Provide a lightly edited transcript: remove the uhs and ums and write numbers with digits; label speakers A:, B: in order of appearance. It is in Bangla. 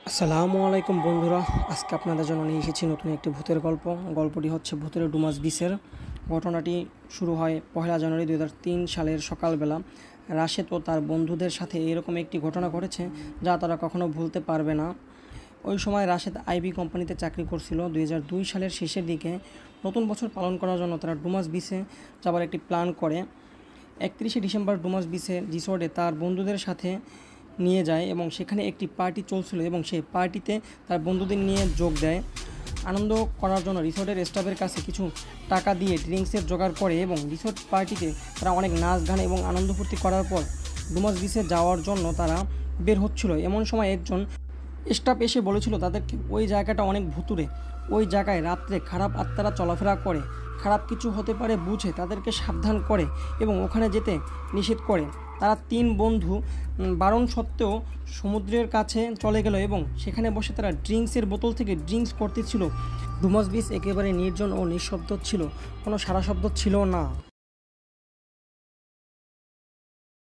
A: আসসালামু আলাইকুম বন্ধুরা, আজকে আপনাদের জন্য নিয়ে এসেছি নতুন একটি ভূতের গল্প। গল্পটি হচ্ছে ভূতের ডুমাস বিচের। ঘটনাটি শুরু হয় 1 জানুয়ারি 2003 সালের সকালবেলা। রাশেদ ও তার বন্ধুদের সাথে এরকম একটি ঘটনা ঘটেছে যা তারা কখনো ভুলতে পারবে না। ওই সময় রাশেদ আইবি কোম্পানিতে চাকরি করছিল। 2002 সালের শেষের দিকে নতুন বছর পালন করার জন্য তারা ডুমাস বিচে যাবার একটি প্ল্যান করে। 31শে ডিসেম্বর ডুমাস বিচের রিসোর্টে তার বন্ধুদের সাথে নিয়ে যায় এবং সেখানে একটি পার্টি চলছিল এবং সেই পার্টিতে তার বন্ধুদের নিয়ে যোগ দেয়। আনন্দ করার জন্য রিসোর্টের স্টাফের কাছে কিছু টাকা দিয়ে ড্রিঙ্কসের জোগাড় করে এবং রিসোর্ট পার্টিতে তারা অনেক নাচ গান এবং আনন্দ ফুর্তি করার পর ডুমাস বিচে যাওয়ার জন্য তারা বের হচ্ছিল। এমন সময় একজন স্টাফ এসে বলেছিল তাদেরকে ওই জায়গাটা অনেক ভুতুড়ে, ওই জায়গায় রাত্রে খারাপ আত্মারা চলাফেরা করে, খারাপ কিছু হতে পারে বুঝে তাদেরকে সাবধান করে এবং ওখানে যেতে নিষেধ করে। তারা 3 বন্ধু বারণ সত্ত্বেও সমুদ্রের কাছে চলে গেল এবং সেখানে বসে তারা ড্রিঙ্কসের বোতল থেকে ড্রিঙ্কস করতেছিল। ডুমাস বিচ একেবারে নির্জন ও নিঃশব্দ ছিল, কোনো সারা শব্দ ছিল না।